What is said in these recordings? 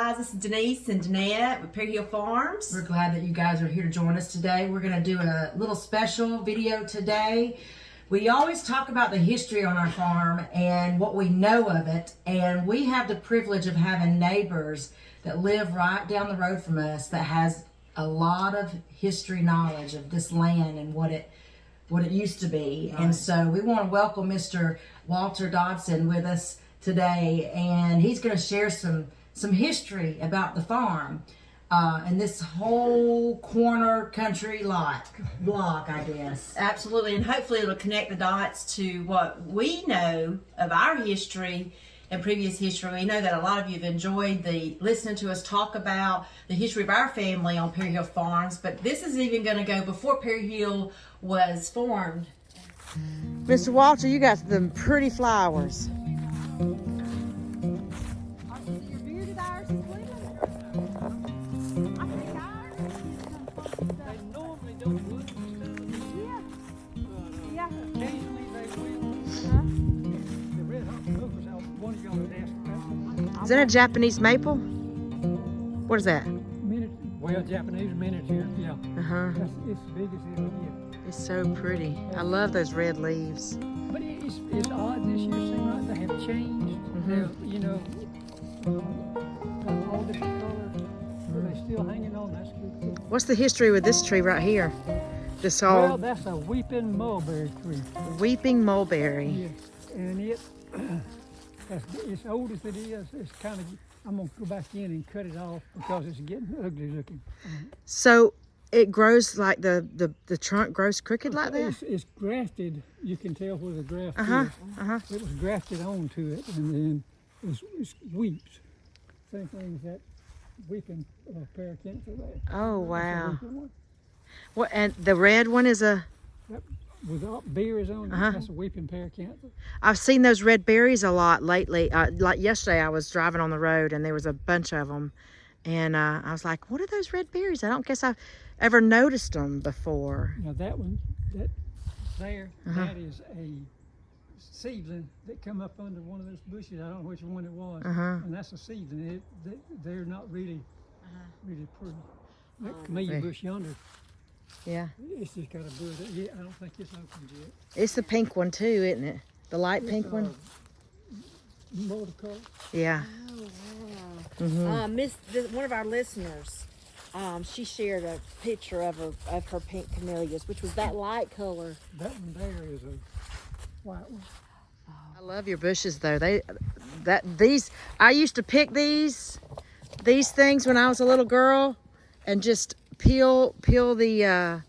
guys, this is Denise and Deannette with Perry Hill Farms. We're glad that you guys are here to join us today. We're going to do a little special video today. We always talk about the history on our farm and what we know of it, and we have the privilege of having neighbors that live right down the road from us that has a lot of history knowledge of this land and what it used to be. Right. And so we want to welcome Mr. Walter Dodson with us today, and he's going to share some history about the farm and this whole corner country block, I guess. Absolutely, and hopefully it'll connect the dots to what we know of our history and previous history. We know that a lot of you have enjoyed listening to us talk about the history of our family on Perry Hill Farms, but this is even going to go before Perry Hill was formed. Mr. Walter, you got some pretty flowers. Is that a Japanese maple? What is that? Miniature. Well, Japanese miniature, yeah. It's as big as it'll get. It's so pretty. I love those red leaves. But it's odd this year. Seems like they have changed. They're, you know, all different colors. Are they still hanging on? That's good. What's the history with this tree right here? This all. Well, that's a weeping mulberry tree. Weeping mulberry. Yes, and it. As old as it is, it's kind of, I'm going to go back in and cut it off because it's getting ugly looking. So it grows like the trunk grows crooked like that? It's grafted. You can tell where the graft is. It was grafted onto it, and then it's weeps. Same thing as that weeping paracanthus there. Oh, wow. What, and the red one is a... With berries on it, that's a weeping paracanthus. I've seen those red berries a lot lately. Like yesterday, I was driving on the road and there was a bunch of them, and I was like, "What are those red berries?" I don't guess I've ever noticed them before. Now that one, that is a seedling that come up under one of those bushes. I don't know which one it was, and that's a seedling. They're not really pretty. That camellia bush yonder. Yeah. It's just got a bud. Yeah, I don't think it's opened yet. It's the pink one too, isn't it? The light pink one? Multicolor. Yeah. Oh, wow. One of our listeners, she shared a picture of her pink camellias, which was that light color. That one there is a white one. I love your bushes though. I used to pick these things when I was a little girl and just peel the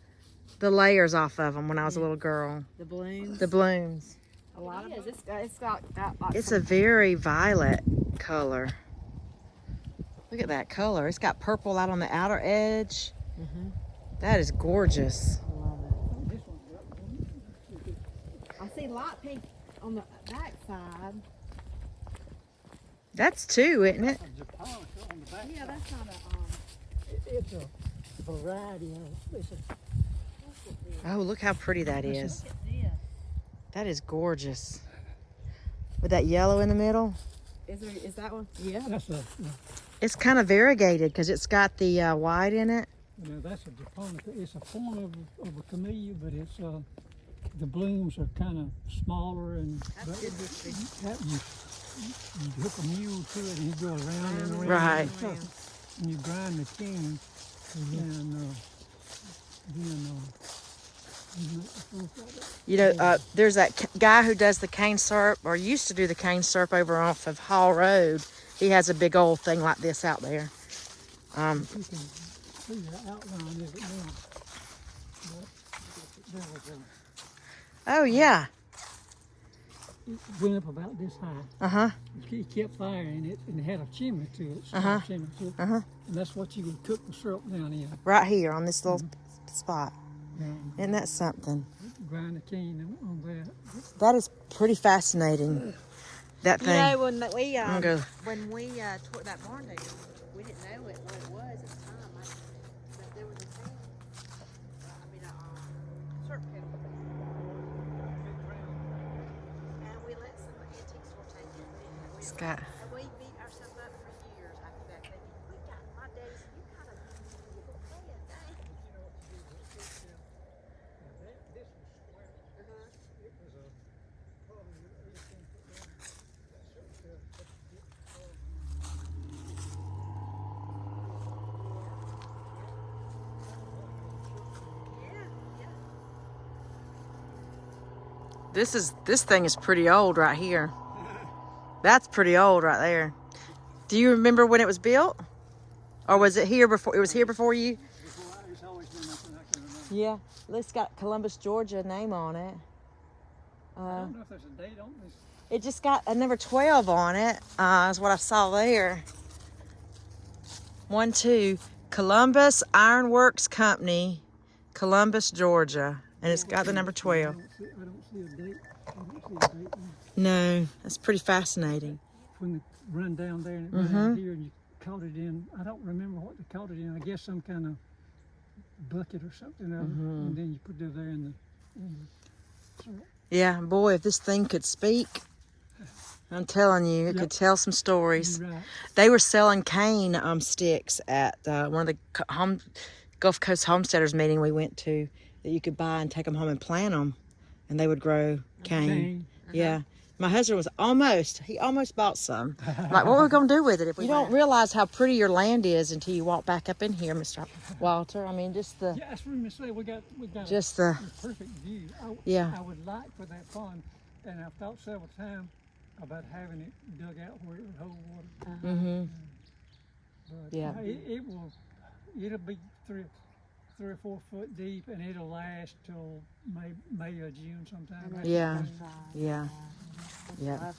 layers off of them when I was a little girl. The blooms. The blooms. A lot of it. It's got like it's a very violet color. Look at that color. It's got purple out on the outer edge. That is gorgeous. I love it. I see light pink on the back side. That's two, isn't it? Yeah, that's not It's a variety of it. Oh, look how pretty that is. Look at this. That is gorgeous. With that yellow in the middle. Is that one? Yeah. It's kind of variegated because it's got the white in it. Now that's a japonica. It's a form of a camellia, but it's the blooms are kind of smaller and. That's good history. You hook a mule to it and you go around and around. Right. And you grind the cane. And you know, there's that guy who does the cane syrup, or used to do the cane syrup over off of Hall Road. He has a big old thing like this out there. You can see the outline of it now. Oh yeah. It went up about this high. He kept firing it, and it had a chimney to it. Chimney to it. And that's what you would cook the syrup down in. Right here on this little spot. Isn't that something? Grind the cane on that. That is pretty fascinating. That thing. You know, when we tore that barn down, we didn't know what it was at the time. But there was a cane. Syrup kettle. And we let some antique store take it. It's got. We beat ourselves up for years after that. This thing is pretty old right here. That's pretty old right there. Do you remember when it was built? Or was it here before? It was here before you? It's always been nothing I can remember. Yeah. It's got Columbus, Georgia name on it. I don't know if there's a date on this. It just got a number 12 on it. Is what I saw there. 1-2 Columbus Ironworks Company, Columbus, Georgia, and it's got the number 12. I don't see a date. I don't see a date on it. No, that's pretty fascinating. When it run down there and it went out here and you caught it in, I don't remember what they caught it in. I guess some kind of bucket or something, and then you put it there in the syrup. Yeah, boy, if this thing could speak, I'm telling you, it could tell some stories. You're right. They were selling cane sticks at one of the Gulf Coast homesteaders meeting we went to that you could buy and take them home and plant them, and they would grow cane. Cane. Yeah. My husband was he almost bought some. Like, what were we going to do with it? If we don't realize how pretty your land is until you walk back up in here, Mr. Walter. I mean, just the... Yeah, that's what I'm saying. We got Just a perfect view. Yeah. I would like for that pond, and I've thought several times about having it dug out where it would hold water. Mm-hmm. But Yeah. It'll be 3 or 4 foot deep, and it'll last till May or June sometime. Yeah. Yeah. Yeah.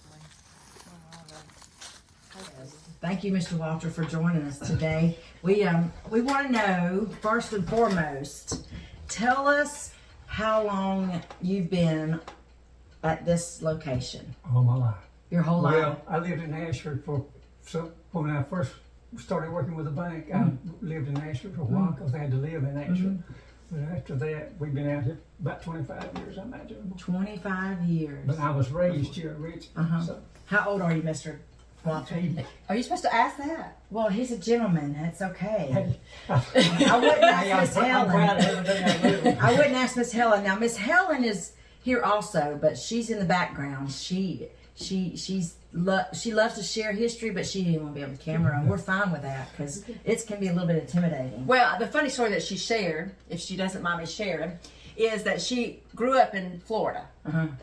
Thank you, Mr. Walter, for joining us today. We want to know, first and foremost, tell us how long you've been at this location. All my life. Your whole life. Well, I lived in Ashford when I first started working with the bank. I lived in Ashford for a while because I had to live in Ashford. But after that, we've been out here about 25 years, I imagine. 25 years. But I was raised here at Richmond. So How old are you, Mr. Walter? 80. Are you supposed to ask that? Well, he's a gentleman. That's okay. I wouldn't ask Miss Helen. I wouldn't ask Miss Helen. Now, Miss Helen is here also, but she's in the background. She loves to share history, but she didn't want to be on the camera, and we're fine with that because it can be a little bit intimidating. Well, the funny story that she shared, if she doesn't mind me sharing, is that she grew up in Florida,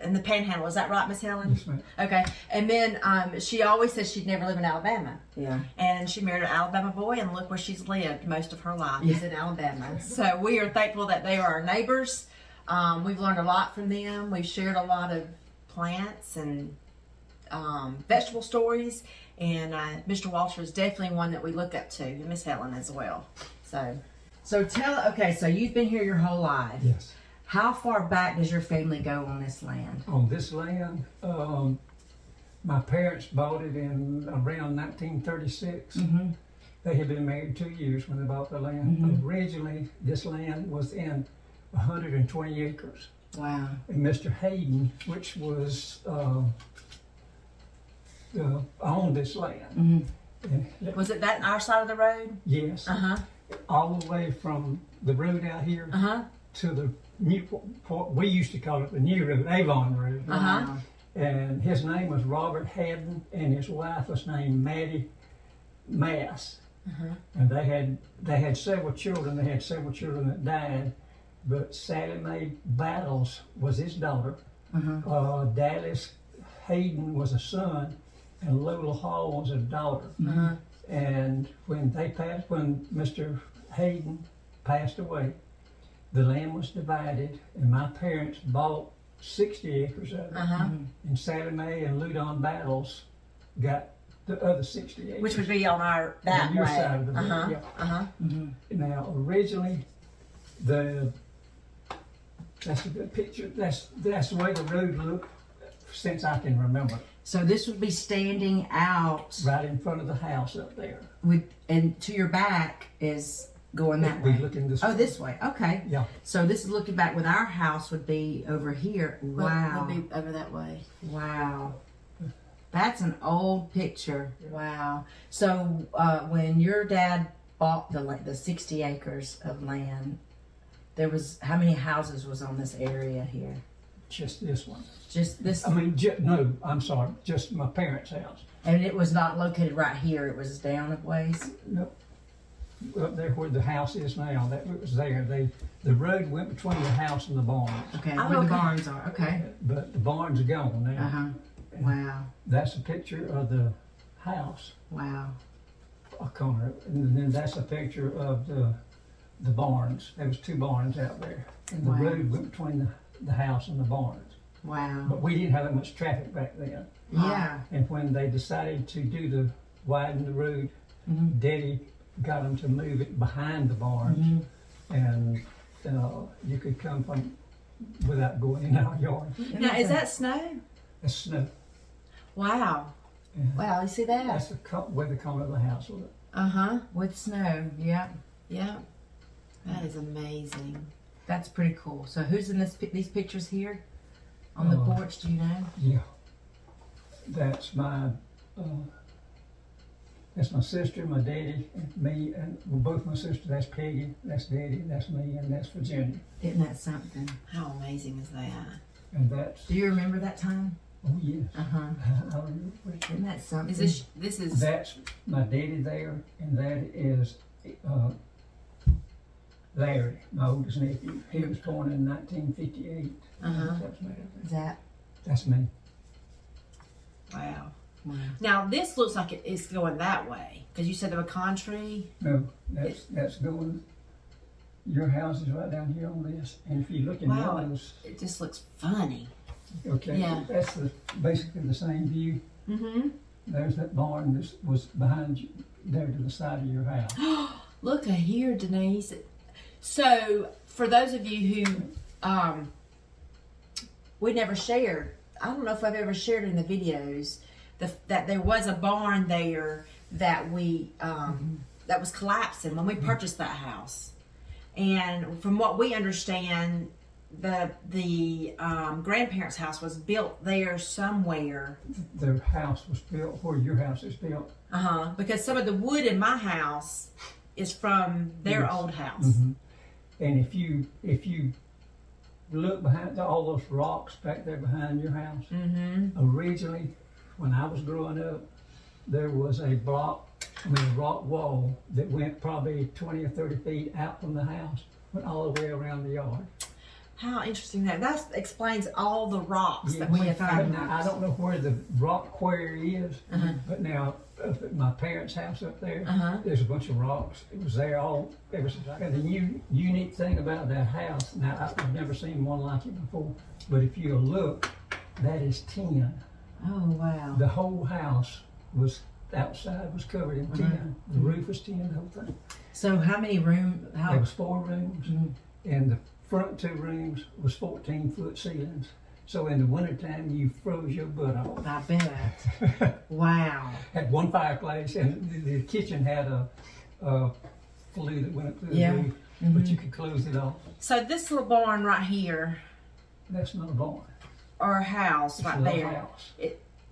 in the Panhandle. Is that right, Miss Helen? Yes, ma'am. Okay. And then she always says she'd never live in Alabama. Yeah. And she married an Alabama boy, and look where she's lived most of her life is in Alabama. So we are thankful that they are our neighbors. We've learned a lot from them. We've shared a lot of plants and vegetable stories, and Mr. Walter is definitely one that we look up to, and Miss Helen as well. So you've been here your whole life. yes. How far back does your family go on this land? On this land, my parents bought it in around 1936. They had been married 2 years when they bought the land. Originally, this land was in 120 acres. Wow. And Mr. Hayden, which was owned this land. And Was it that on our side of the road? yes, all the way from the road out here to the new port. We used to call it the new road, Avon Road. And his name was Robert Haddon, and his wife was named Maddie Mass. And they had several children. They had several children that died, but Sally Mae Battles was his daughter. Dallas Hayden was a son, and Lola Hall was a daughter. And when Mr. Hayden passed away, the land was divided, and my parents bought 60 acres of it. And Sally Mae and Loudon Battles got the other 60 acres. Which would be on that your way. side of the road. Yeah. Now, originally, that's a good picture. That's the way the road looked since I can remember. So this would be standing out Right in front of the house up there. and to your back is going that We're way. looking this Oh, way. this way. Okay. Yeah. So this is looking back with our house would be over here. Wow. Would be over that way. Wow. That's an old picture. Wow. So when your dad bought the 60 acres of land, there was, how many houses was on this area here? Just this one. Just this, I mean, no, I'm sorry, just my parents' house. and it was not located right here. It was down a ways. No. up there where the house is now. That it was there. The road went between the house and the barns. Okay, Oh, where okay. the barns are. Okay. But the barns are gone now. Uh huh. Wow. That's a picture of the house, Wow. a corner, and then that's a picture of the barns. There was 2 barns out there, and the Wow. road went between the house and the barns. Wow. But we didn't have that much traffic back then. Yeah. And when they decided to widen the road, Mhm. Daddy got them to move it behind the barns, Mhm. and you could come from without going in our yard. Now, is that snow? It's snow. Wow. Yeah. Wow, you see that? That's where the corner of the house was. Uh-huh. With snow. Yeah. Yeah. That is amazing. That's pretty cool. So who's in these pictures here on the porch? Do you know? Yeah. That's my sister, my daddy, and me, and both my sisters. That's Peggy, that's Daddy, that's me, and that's Virginia. Isn't that something? How amazing is that? And that's Do you remember that time? oh yes. Uh huh. I remember. Isn't that something? Is this is That's my daddy there, and that is Larry, my oldest nephew. He was born in 1958. Uh-huh. Is that? That's me. wow. Wow. Now this looks like it's going that way because you said there were country. No, that's going. Your house is right down here on this, and if you look in Wow. those, It just looks funny. okay, Yeah. that's basically the same view. Mm-hmm. There's that barn that was behind you, there to the side of your house. Look at here, Denise. So for those of you who we never shared, I don't know if I've ever shared in the videos that there was a barn there that we that was collapsing when we purchased that house. And from what we understand, the grandparents' house was built there somewhere. The house was built where your house is built. Because some of the wood in my house is from their Yes. old house. Mm-hmm. And if you look behind all those rocks back there behind your house, originally, when I was growing up, there was a rock wall that went probably 20 or 30 feet out from the house, went all the way around the yard. How interesting that explains all the rocks that Yes. we have But found. now, I don't know where the rock quarry is, but now up at my parents' house up there, there's a bunch of rocks. It was there ever since I got the unique thing about that house. Now I've never seen one like it before, but if you look, that is tin. Oh wow. The whole house was outside was covered in tin. The roof was tin, the whole thing. So how many room? There How? was 4 rooms, and the front 2 rooms was 14-foot ceilings. So in the wintertime, you froze your butt off. I bet. Wow. Had one fireplace, and the kitchen had a flue that went up through Yeah. the roof, but you could close it off. So this little barn right here, That's not a barn. or house It's right a little there. house.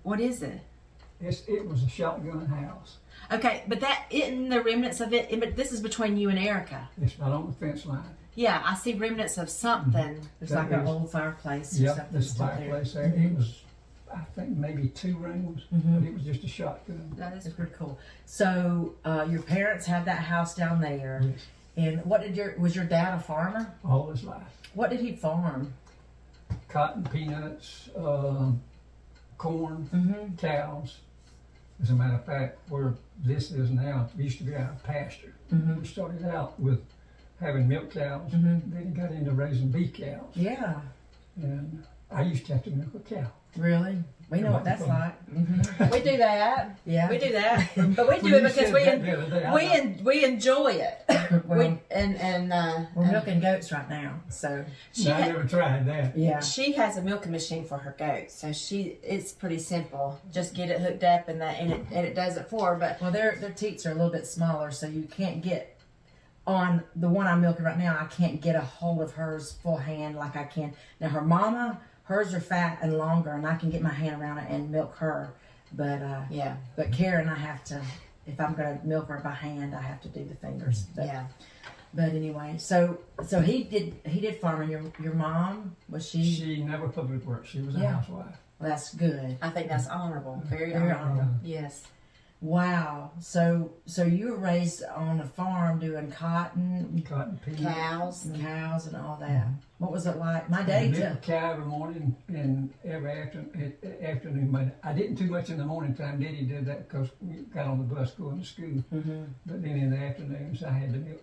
What is it? It was a shotgun house. Okay, but that isn't the remnants of it. But this is between you and Erica. It's right on the fence line. Yeah, I see remnants of something. There's That like an is- old fireplace or Yep, something this still there. fireplace there. It was, I think, maybe 2 rooms, but it was just a shotgun. That is That's pretty cool. So your parents had that house down there, Yes. and was your dad a farmer? All his life. What did he farm? Cotton, peanuts, corn, cows. As a matter of fact, where this is now, it used to be our pasture. We started out with having milk cows, then it got into raising beef cows. Yeah. And I used to have to milk a cow. Really? We know what that's like. we do that. Yeah. We do that, but we do When it you because said that the other day, I thought, we enjoy it. Well, we we're milking goats right now, so she I never tried that. yeah. She has a milking machine for her goats, so it's pretty simple. Just get it hooked up and it does it for her. But Well, their teats are a little bit smaller, so you can't get on the one I'm milking right now. I can't get a hold of hers full hand like I can now. Her mama, hers are fat and longer, and I can get my hand around it and milk her. But yeah, but Karen, I have to. If I'm going to milk her by hand, I have to do the fingers. But, yeah. But anyway, so he did farming. Your mom, was she? She never public work. She was a Yeah. housewife. Well, that's good. I think that's honorable. Very Very honorable. honorable. Yes. Wow. So you were raised on a farm doing cotton, peanuts. cows and all that. What was it like? My daddy I milked too. a cow every morning and every afternoon. But I didn't too much in the morning time. Daddy did that because we got on the bus going to school. Mm-hmm. But then in the afternoons, I had to milk.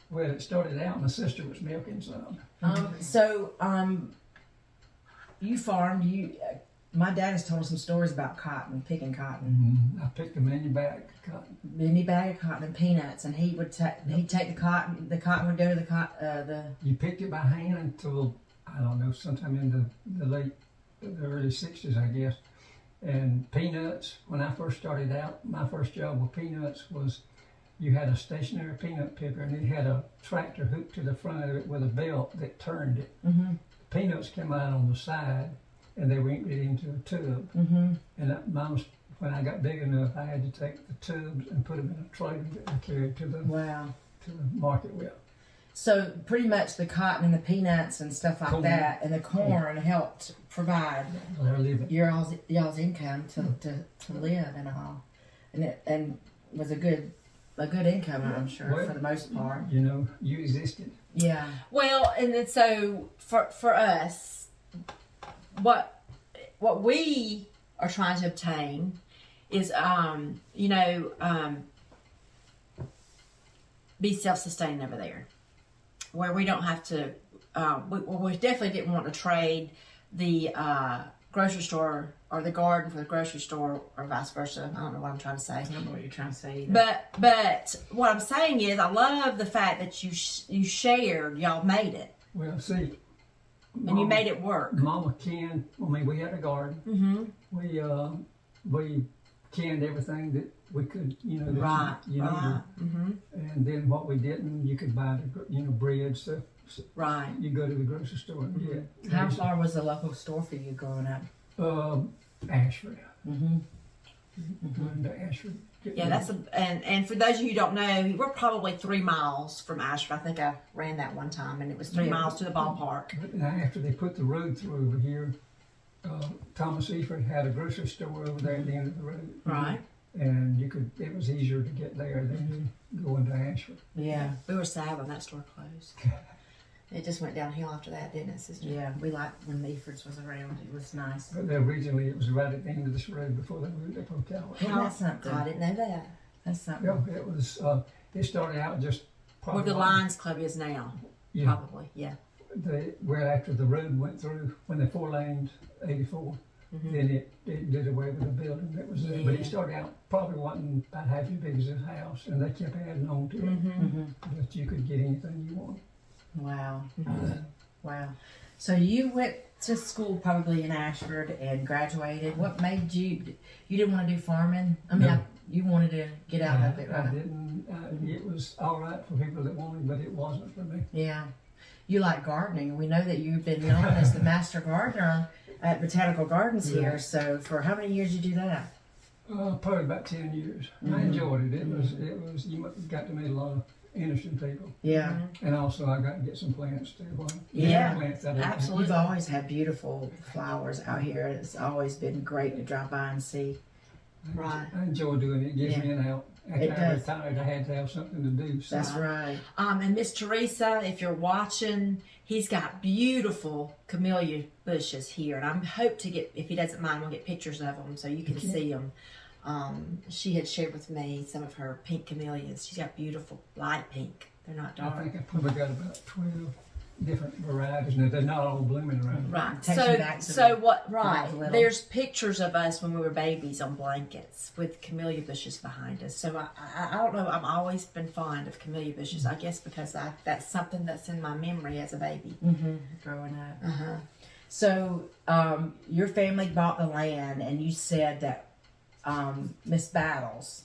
Well, it started out, my sister was milking some. You farmed. My dad has told us some stories about cotton, picking cotton. I picked a mini bag of cotton. Mini bag of cotton and peanuts, and he'd take the cotton. The cotton would go to the You picked it by hand until, I don't know, sometime in the early 60s, I guess. And peanuts, when I first started out, my first job with peanuts was you had a stationary peanut picker and it had a tractor hooked to the front of it with a belt that turned it. Mm-hmm. Peanuts came out on the side and they were emptied into a tub. Mm-hmm. And when I got big enough, I had to take the tubs and put them in a trailer that I carried to the market with. So pretty much the cotton and the peanuts and stuff like Corn. that, and the corn helped provide They're living. y'all's income to live and all, and was a good income, I'm sure, Well, for the most part. You know, you existed. Yeah. Well, and then so for us, what we are trying to obtain is be self-sustaining over there, where we don't have to. We definitely didn't want to trade the grocery store or the garden for the grocery store, or vice versa. I don't know what I'm trying to say. I don't know what you're trying to say either. But what I'm saying is, I love the fact that you shared. Y'all made it, Well, see. and you made it work. Mama canned. I mean, we had a garden. Mm-hmm. We canned everything that we could, that Right. you needed. Mm-hmm. And then what we didn't, you could buy bread stuff. Right. You go to the grocery store and get. How far was the local store for you growing up? Ashford. Mm-hmm. Going to Ashford. Yeah, and for those of you who don't know, we're probably 3 miles from Ashford. I think I ran that one time, and it was 3 miles to the ballpark. But now after they put the road through over here, Thomas Eford had a grocery store over there at the end of the road. Right. And it was easier to get there than going to Ashford. Yeah. We were sad when that store closed. It just went downhill after that, didn't it, sister? Yeah, we liked when the Efords was around. It was nice. But originally it was right at the end of this road before they moved up on Calvert. Well, that's something. I didn't know that. That's something. Yeah, it was. It started out just probably Where the Lions Club is now. Yeah. Probably, yeah. Where after the road went through when they 4 lanes 84, then it did away with the building that was there. But it started out probably wasn't about half as big as this house, and they kept adding on to it. But you could get anything you wanted. Wow. Wow. So you went to school probably in Ashford and graduated. What made you didn't want to do farming? I mean, No. you wanted to get out of it, I right? didn't. It was all right for people that wanted, but it wasn't for me. Yeah. You like gardening. We know that you've been known as the master gardener at Botanical Gardens here. Yeah. So for how many years did you do that? Probably about 10 years. I enjoyed it. It was. You got to meet a lot of interesting people. Yeah. And also I got to get some plants too. Yeah, Plants that absolutely. You've always had beautiful flowers out here. It's always been great to drive by and see. Right. I enjoy doing it. It gives me an out. After It I does. retired, I had to have something to do. So That's right. And Miss Teresa, if you're watching, he's got beautiful camellia bushes here, and I hope to get, if he doesn't mind, we'll get pictures of them so you can see them. She had shared with me some of her pink camellias. She's got beautiful light pink. They're not I dark. think I probably got about 12 different varieties, and they're not all blooming around. Right. Takes me back to So the- what? when I Right. was little. There's pictures of us when we were babies on blankets with camellia bushes behind us. So I don't know. I've always been fond of camellia bushes. I guess because that's something that's in my memory as a baby. Growing up. So your family bought the land, and you said that Miss Battles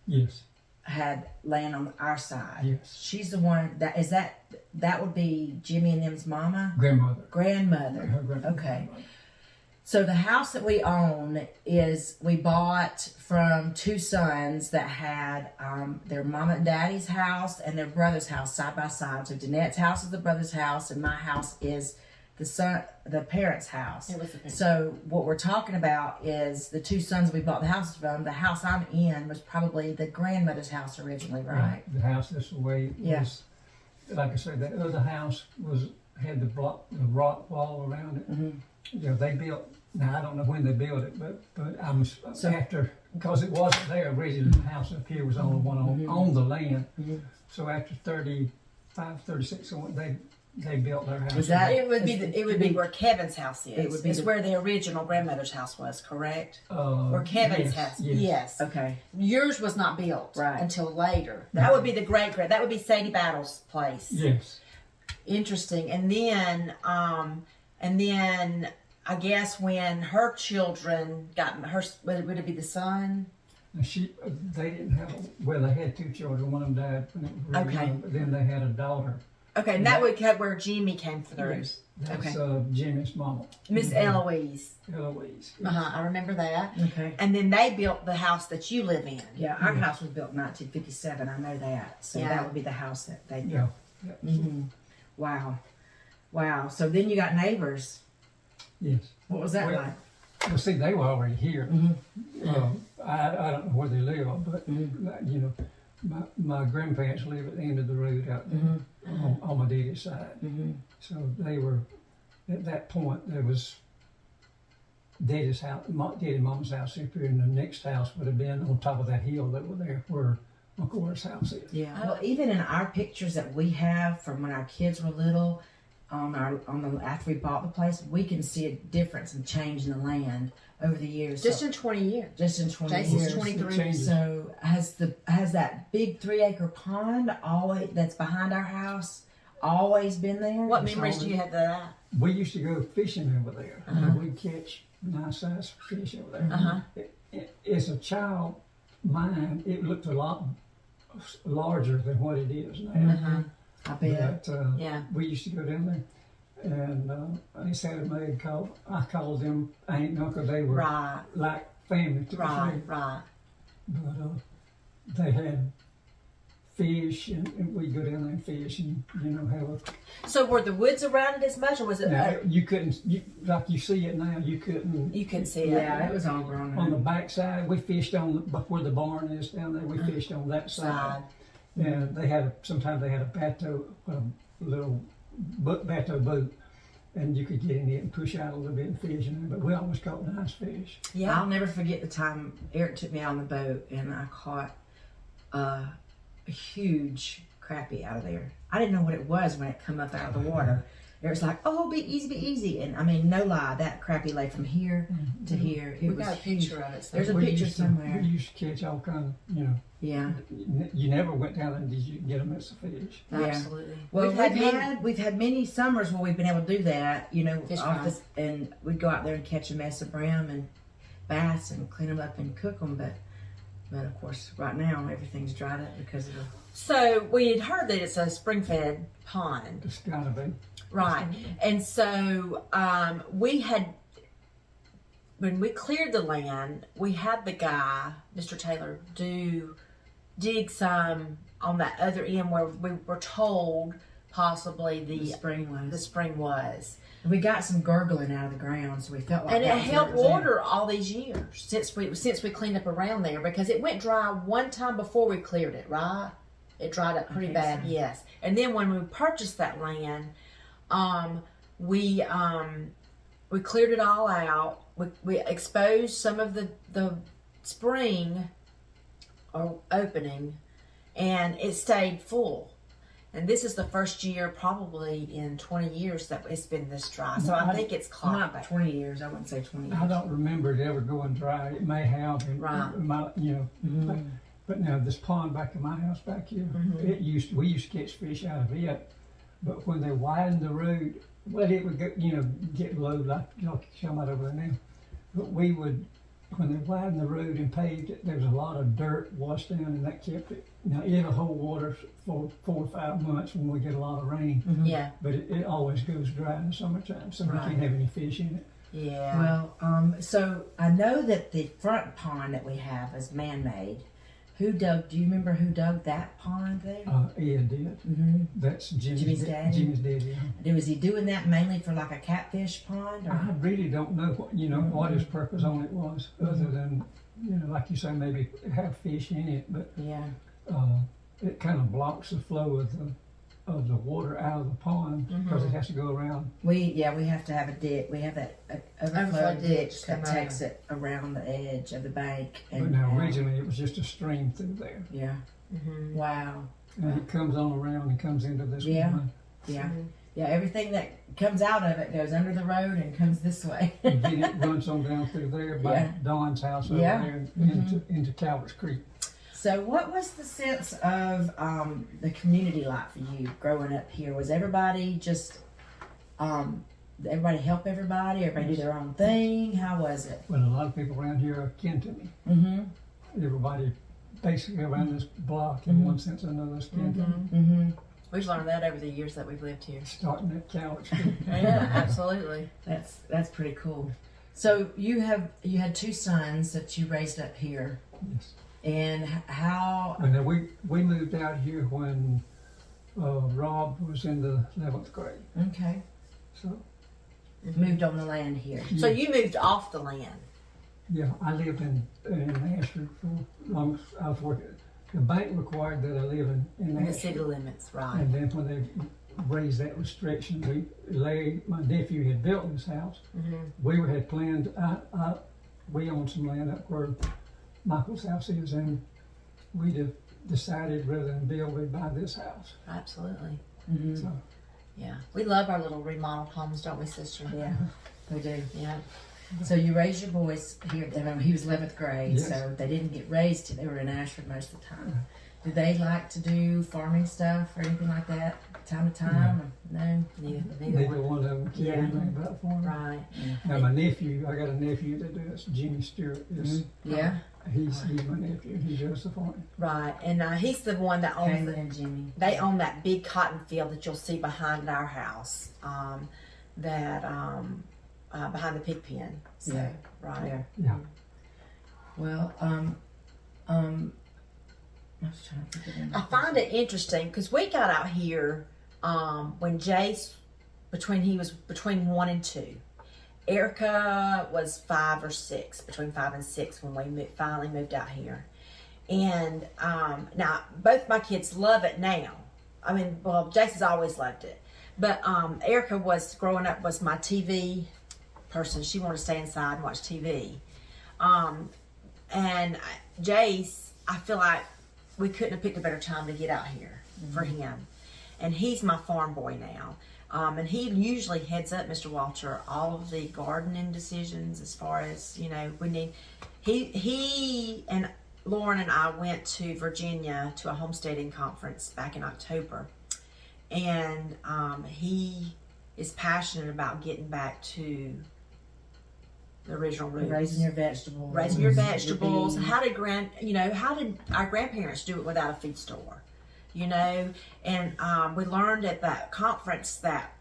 Yes. had land on our side. Yes. She's the one that would be Jimmy and them's mama? Grandmother. Grandmother. Her grandmother. Okay. So the house that we own we bought from 2 sons that had their mama and daddy's house and their brother's house side by side. So Deannette's house is the brother's house, and my house is the parents' house. It was the parents'. So what we're talking about is the two sons we bought the house from. The house I'm in was probably the grandmother's house originally, right? The house this way was, Yeah. like I said, that other house had the rock wall around it. You know, they built. Now I don't know when they built it, but I'm after, because it wasn't there originally. The house up here was the only one on the land. So after 35, 36, they built their house. Was that- It would be where Kevin's house is. It would be it's where the original grandmother's house was, correct? Or yes, Kevin's house. Yes. Okay. Yours was not built Right. until later. That would be the great. That would be Sadie Battle's place. Yes. Interesting. And then I guess when her children got would it be the son? And they didn't have. Well, they had two children. One of them died when it was really Okay. young, but then they had a daughter. Okay, and that would cut where Jimmy came through. Yes, that's Okay. Jimmy's mama. Miss Eloise. Eloise. I remember that. Okay. And then they built the house that you live in. Yeah, our house was built in 1957. I know that. So Yeah. that would be the house that they Yeah. built. Yeah. Wow. So then you got neighbors. Yes. What was that Well, like? Well, see, they were already here. I don't know where they live, but you know, my grandparents live at the end of the road out there on my daddy's side. So they were at that point. There was daddy's house, daddy and mama's house up here, and the next house would have been on top of that hill that was there where Uncle Warren's house is. Yeah. Well, even in our pictures that we have from when our kids were little, after we bought the place, we can see a difference and change in the land over the years. Just in 20 years. Just in 20 Jason's years. 23. It changes. So has that big 3-acre pond always that's behind our house always been there? What memories do you have of that? We used to go fishing over there. And we'd catch nice sized fish over there. As a child, it looked a lot larger than what it is now. I bet. But Yeah. we used to go down there, and I said I called them aunt and uncle. They were Right. like family to Right, me. right. But they had fish, and we'd go down there and fish, and have a. So were the woods around it as much, or was it? Now, you couldn't, like you see it now. You couldn't. You can see it. Yeah, it was all grown On the up. back side, we fished on where the barn is down there. We fished on that side. And sometimes they had a bateau, a little bateau boat, and you could get in it and push out a little bit and fish in there. But we always caught nice fish. Yeah. I'll never forget the time Eric took me out on the boat and I caught a huge crappie out of there. I didn't know what it was when it come up out of the water. It was like, oh, be easy. And I mean, no lie, that crappie lay from here to here. It We was got a huge. picture of it. There's a We picture used to- somewhere. We used to catch all kind of, Yeah. you never went down there and did you get a mess of fish. Yeah. Absolutely. Well, many- we've had many summers where we've been able to do that, Fish off fries. and we'd go out there and catch a mess of brim and bass and clean them up and cook them. But of course, right now everything's dried up because of the. So we had heard that it's a spring-fed pond, It's gotta be. right? And so when we cleared the land, we had the guy, Mr. Taylor, dig some on that other end where we were told possibly The spring the spring was. We got some gurgling out of the ground, so we felt like And it that was where held was at. water all these years since we cleaned up around there, because it went dry one time before we cleared it, right? It dried up pretty think bad, so. yes. And then when we purchased that land, we cleared it all out. We exposed some of the spring or opening, and it stayed full. And this is the first year, probably in 20 years, that it's been this dry. So I think it's clogged Not back. 20 years. I wouldn't say 20 years. I don't remember it ever going dry. It may have, and Right. it might, but now this pond back in my house back here, we used to catch fish out of it. But when they widened the road, well, it would go, get low like you come out over there now. But we would, when they widened the road and paved it, there was a lot of dirt washed down, and that kept it. Now it'll hold water for 4 or 5 months when we get a lot of rain. Yeah, But it always goes dry in the summertime, so we Right. can't have any fish in it. yeah. Well, so I know that the front pond that we have is man-made. Do you remember who dug that pond there? Ed did. Mm-hmm. That's Jimmy's daddy? Jimmy's daddy. Yeah. Was he doing that mainly for like a catfish pond? Or? I really don't know what his purpose on it was, other than like you say, maybe have fish in it, but Yeah. it kind of blocks the flow of the water out of the pond because it has to go around. We have to have a ditch. We have that overflow Overflow ditch ditch that come takes it around the edge of the bank. But now originally it was just a stream through there, Yeah. Mm-hmm. Wow. and it comes on around and comes into this Yeah. one. Yeah. Yeah. Everything that comes out of it goes under the road and comes this way. And then it runs on down through there by Yeah. Don's house over Yeah. there and into Calvert's Creek. So, what was the sense of the community like for you growing up here? Was everybody just, everybody help everybody? Everybody do their own thing? How was it? Well, a lot of people around here are kin to me. Mm-hmm. Everybody basically around this block, in one sense or another, is kin to me. Mm-hmm. We've learned that over the years that we've lived here. Starting at Calvert's Creek. Yeah, absolutely. That's pretty cool. So you had 2 sons that you raised up here, Yes. and how? And then we moved out here when Rob was in the 11th grade. Okay, So moved on the land here. So you moved off the land. yeah, I lived in Ashford for long as I was working. The bank required that I live in In the Ashford. city limits, right. And then when they raised that restriction, my nephew had built this house. Mm-hmm. We had planned, we owned some land up where Michael's house is, and we decided rather than build, we'd buy this house. Absolutely. Mm-hmm. So, Yeah. We love our little remodeled homes, don't we, sister? Yeah, we do. Yeah. So you raised your boys here. I mean, he was 11th grade, Yes. so they didn't get raised till they were in Ashford most of the time. Do they like to do farming stuff or anything like that, time to time? No. Neither neither one. one of them cared Yeah. anything about farming. Right. Now my nephew, I got a nephew that does, Jimmy Stewart. Yeah. He's my nephew. He does the farming. Right. And he's the one that owns Kaylin and Jimmy. They own that big cotton field that you'll see behind our house, behind the pig pen. So, Yeah. right. Yeah. Yeah. Well, I was trying to think of I find it interesting because we got out here when Jace, he was between 1 and 2. Erica was 5 or 6, between 5 and 6 when we finally moved out here. And now both my kids love it now. I mean, well, Jace has always loved it. But Erica growing up was my TV person. She wanted to stay inside and watch TV. And Jace, I feel like we couldn't have picked a better time to get out here for him. And he's my farm boy now. And he usually heads up, Mr. Walter, all of the gardening decisions as far as, we need. He and Lauren and I went to Virginia to a homesteading conference back in October. And he is passionate about getting back to the original roots. raising your vegetables. Raising your vegetables. beans. How did our grandparents do it without a feed store? And we learned at that conference that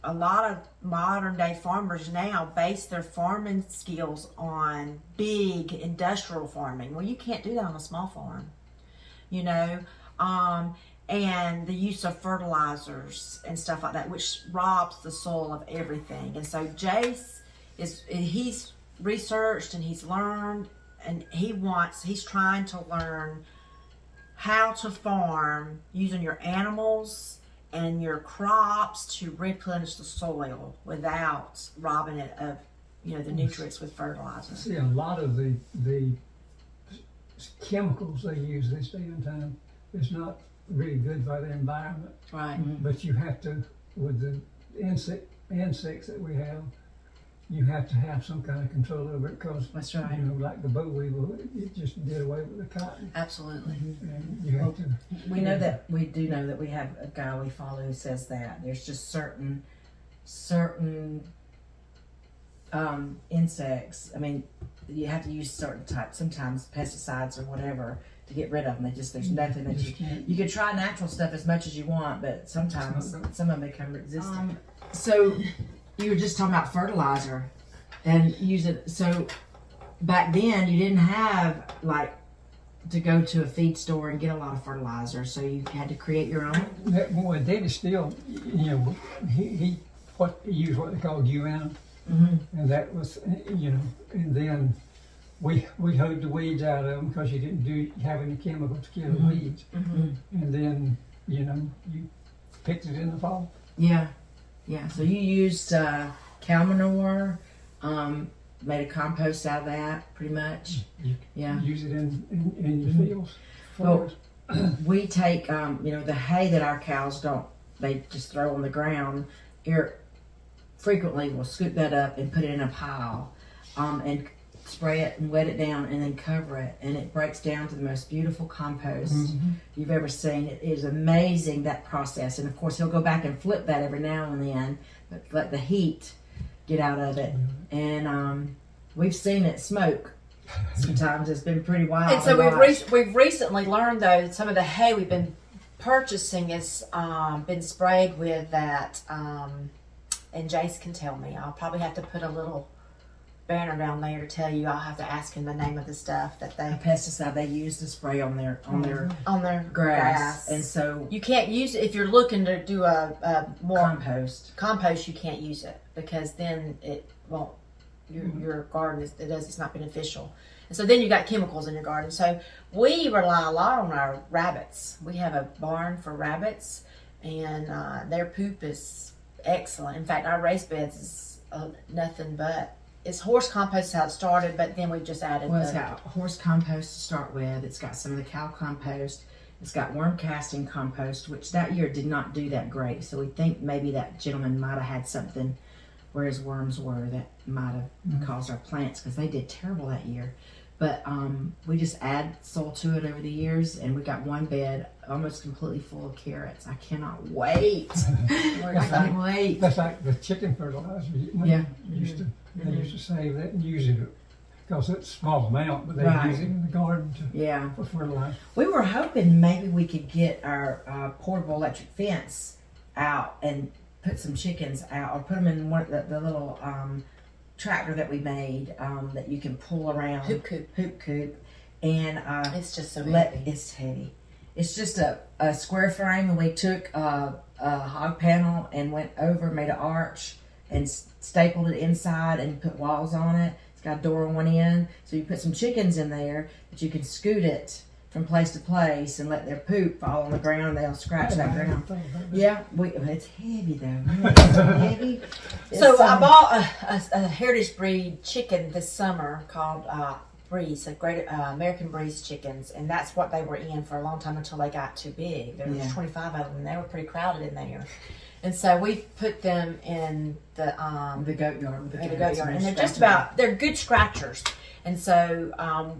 a lot of modern day farmers now base their farming skills on big industrial farming. Well, you can't do that on a small farm, and the use of fertilizers and stuff like that, which robs the soil of everything. And so Jace he's researched and he's learned, and he's trying to learn how to farm using your animals and your crops to replenish the soil without robbing it of the nutrients with fertilizer. See, a lot of the chemicals they use this day and time is not really good for the environment. Right. But you have to, with the insects that we have, you have to have some kind of control over it because, That's right. like the boll weevil, it just did away with the cotton. Absolutely. And you have to. We do know that we have a guy we follow who says that there's just certain insects. I mean, you have to use certain types, sometimes pesticides or whatever, to get rid of them. There's nothing that you could try natural stuff as much as you want, but sometimes some of them become resistant. So you were just talking about fertilizer and use it. So back then you didn't have like to go to a feed store and get a lot of fertilizer, so you had to create your own. That boy, Daddy still, he used what they call UAN, and that was, and then we hoed the weeds out of them because you didn't have any chemicals to kill the weeds, and then you picked it in the fall. Yeah. So you used cow manure, made a compost out of that, pretty much. You use it in your fields. Well, we take, the hay that our cows they just throw on the ground. Frequently we'll scoop that up and put it in a pile, and spray it and wet it down and then cover it, and it breaks down to the most beautiful compost you've ever seen. It is amazing, that process. And of course he'll go back and flip that every now and then, but let the heat get out of it. And we've seen it smoke sometimes. It's been pretty wild. And so we've recently learned, though, some of the hay we've been purchasing has been sprayed with that, and Jace can tell me. I'll probably have to put a little banner down there to tell you. I'll have to ask him the name of the stuff that the pesticide they use to spray on their grass. And so you can't use it if you're looking to do a more compost. You can't use it because then it won't. Your garden it's not beneficial, and so then you got chemicals in your garden. So we rely a lot on our rabbits. We have a barn for rabbits, and their poop is excellent. In fact, our raised beds is nothing but. It's horse compost is how it started, but then we've just added. Well, it's got horse compost to start with. It's got some of the cow compost. It's got worm casting compost, which that year did not do that great. So we think maybe that gentleman might have had something where his worms were that might have caused our plants, because they did terrible that year. But we just add soil to it over the years, and we got one bed almost completely full of carrots. I cannot wait. I can't wait. That's like the chicken fertilizer. They used to save that and use it because it's a small amount, but they use it in the garden for fertilizer. We were hoping maybe we could get our portable electric fence out and put some chickens out, or put them in one of the little tractor that we made that you can pull around. Hoop coop. And it's just so heavy. It's heavy. It's just a square frame, and we took a hog panel and went over, made an arch, and stapled it inside and put walls on it. It's got a door on one end, so you put some chickens in there, but you can scoot it from place to place and let their poop fall on the ground, and they'll scratch that ground. Yeah, it's heavy though. It's so heavy. So I bought a heritage breed chicken this summer called Breeze, a great American Breeze chickens, and that's what they were in for a long time until they got too big. There was 25 of them, and they were pretty crowded in there. And so we put them in the goat yard. And they're good scratchers. And so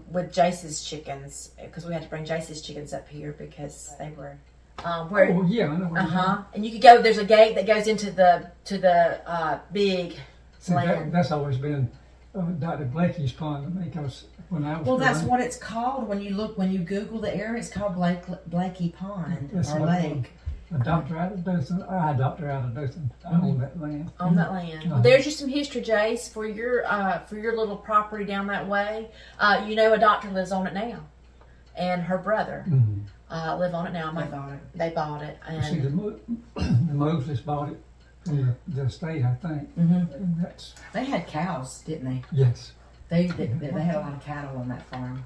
with Jace's chickens, because we had to bring Jace's chickens up here because they were I know. And you could go. There's a gate that goes into the big land. That's always been Dr. Blakey's pond to me, because when I was growing, that's what it's called when you Google the area. It's called Blakey Pond or Lake. A doctor out of Dothan. I adopted out of Dothan. I own that land. On that land. Well, there's just some history, Jace, for your little property down that way. A doctor lives on it now, and her brother live on it now. They bought it. And see, the Moses bought it from the state, I think. And they had cows, didn't they? Yes. They had a lot of cattle on that farm.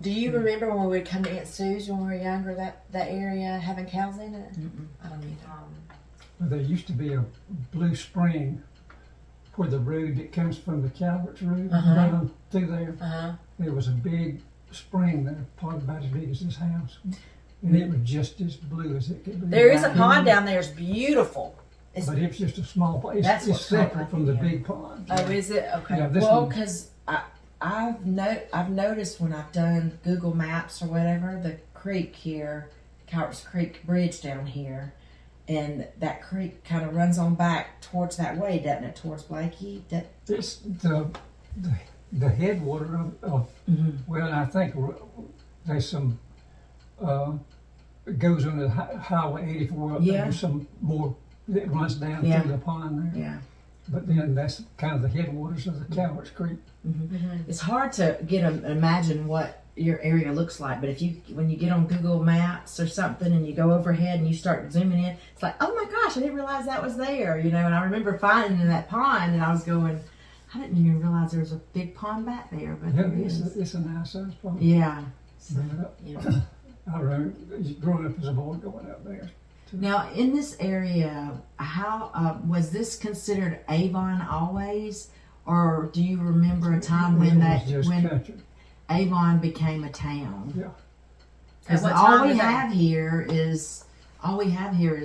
Do you remember when we would come to Aunt Sue's when we were younger, that area having cows in it? I don't either. Well, there used to be a blue spring where the road that comes from the Calvert's Road down through there. There was a big spring there, probably about as big as this house. And it was just as blue as it could be. There is a pond down there. It's beautiful. But it's just a small place. It's separate from the big pond. Oh, is it? Okay. Yeah, well, because I've noticed when I've done Google Maps or whatever, the creek here, Calvert's Creek Bridge down here, and that creek kind of runs on back towards that way, doesn't it? Towards Blakey. It's the headwater of well, I think there's some it goes on the Highway 84 up there. There's some more that runs down through the pond there. Yeah. But then that's kind of the headwaters of the Calvert's Creek. It's hard to imagine what your area looks like, but when you get on Google Maps or something and you go overhead and you start zooming in, it's like, oh my gosh, I didn't realize that was there, you know. And I remember finding in that pond, and I was going, I didn't even realize there was a big pond back there, but there is. It's a nice sized pond. Yeah. I remember growing up as a boy going out there. Now, in this area, how was this considered Avon always, or do you remember a time when country. Avon became a town? Yeah. Because At what all time we was that? have here is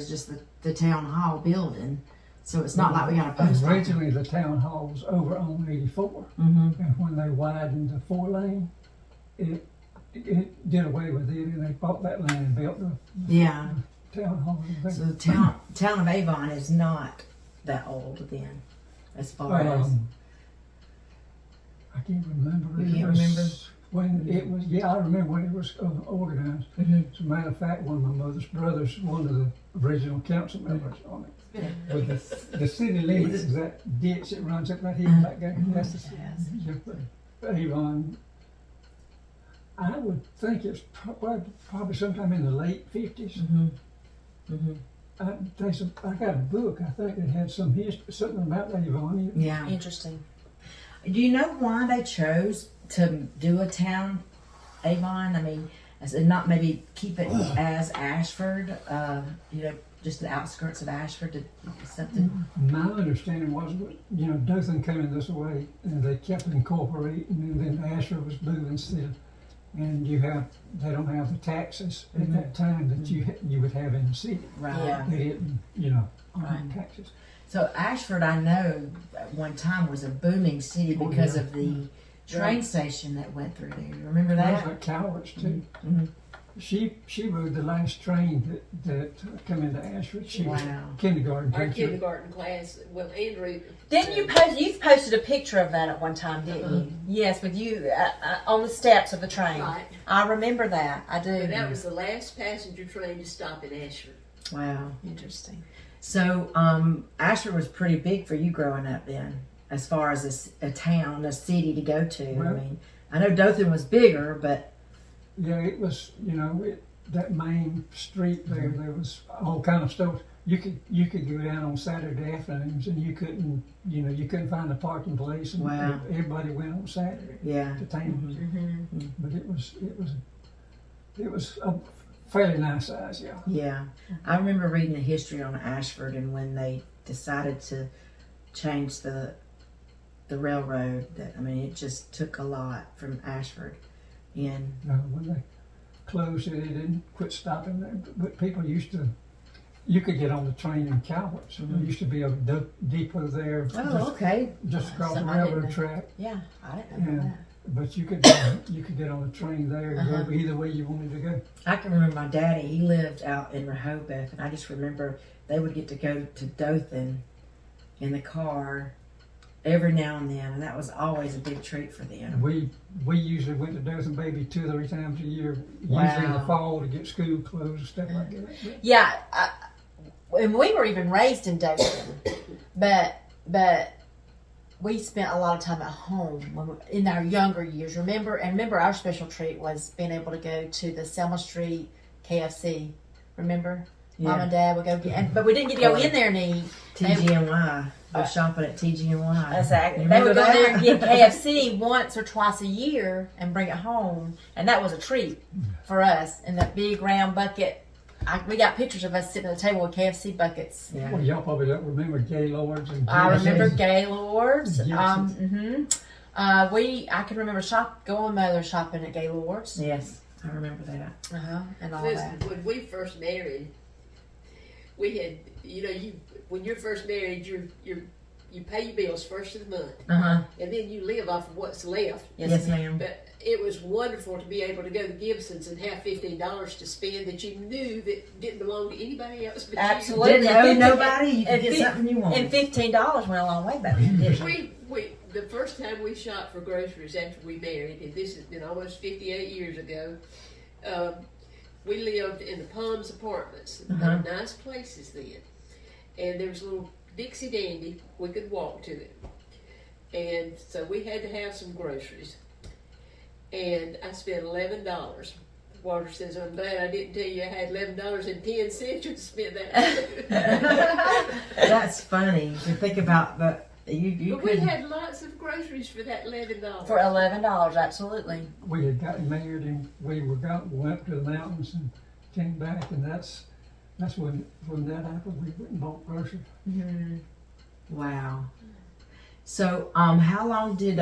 just the town hall building. So it's not like we got a post office. Originally, the town hall was over on 84, Mm-hmm. and when they widened the 4-lane, it did away with it, and they bought that land and built the Yeah. town hall. So the town of Avon is not that old then, as far as. I can't remember. You can't remember? When it was, yeah, I remember when it was organized. Mhm. As a matter of fact, one of my mother's brothers, one of the original council members on it. But the city limits is that ditch that runs up right here back there. That's the city. Avon. I would think it's probably sometime in the late 50s. Mm-hmm. Mm-hmm. I got a book, I think, that had some history, something about Avon. Yeah. Interesting. Do you know why they chose to do a town, Avon? I mean, and not maybe keep it as Ashford, just the outskirts of Ashford, something? My understanding was, Dothan came in this way, and they kept incorporating, and then Ashford was moving still. And they don't have the taxes at that time that you would have in the city. Right. Yeah. They didn't, Right. taxes. So Ashford, I know, at one time was a booming city because of the train station that went through there. You remember I that? was at Cowards too. Mhm. She rode the last train that come into Ashford. She was Wow. kindergarten Our teacher. kindergarten class, well, Andrew. Didn't you you've posted a picture of that at one time, didn't you? Yes, with you on the steps of the train. Right. I remember that. I do. And that was the last passenger train to stop in Ashford. Wow. Interesting. So Ashford was pretty big for you growing up then, as far as a town, a city to go to. I Well- mean, I know Dothan was bigger, but Yeah, it was. That main street there was all kind of stores. You could go down on Saturday afternoons, and you couldn't find a parking place, and Wow. everybody went on Saturday yeah. to town. Mm-hmm. But it was a fairly nice size, yeah. Yeah, I remember reading the history on Ashford, and when they decided to change the railroad, it just took a lot from Ashford. And When they closed it, it didn't quit stopping there. But people you could get on the train in Cowards. There used to be a depot there okay, just across the Something I didn't railroad know. track. Yeah, I didn't know Yeah. that. But you could get on the train there and go either way you wanted to go. I can remember my daddy. He lived out in Rehoboth, and I just remember they would get to go to Dothan in the car every now and then, and that was always a big treat for them. And we usually went to Dothan maybe 2 or 3 times a year, usually in the Wow. fall to get school closed and stuff like that. But Yeah, and we were even raised in Dothan, but we spent a lot of time at home in our younger years. Remember our special treat was being able to go to the Selma Street KFC. Remember, Mom Yeah. and Dad would go get, but we didn't get to go in there and eat. TGNY. We're shopping at TGNY. Exactly. You They would remember go there and that? get KFC once or twice a year and bring it home, and that was a treat for us. In that big round bucket, we got pictures of us sitting at the table with KFC buckets. Yeah. well, y'all probably don't remember Gaylords and I remember Gibson's. Gaylords. Gibson's. I can remember going with mother shopping at Gaylords. Yes, I remember that. And all Listen, that. when we first married, we had, when you're first married, you pay your bills first of the month, and then you live off of what's left. Yes, ma'am. But it was wonderful to be able to go to Gibson's and have $15 to spend that you knew that didn't belong to anybody else but Absolutely. Didn't owe nobody. You could And get fif- something you want. And $15 went a long way back then, didn't it? you. The first time we shopped for groceries after we married, and this has been almost 58 years ago, we lived in the Palms Apartments. They were nice places then. And there was a little Dixie Dandy. We could walk to it. And so we had to have some groceries. and I spent $11. Walter says, I'm glad I didn't tell you I had $11.10 to spend that. That's funny to think about. But you But we could had lots of groceries for that $11. For $11, absolutely. We had gotten married and we went up to the mountains and came back, and that's when that happened. We went and bought groceries. wow. So, how long did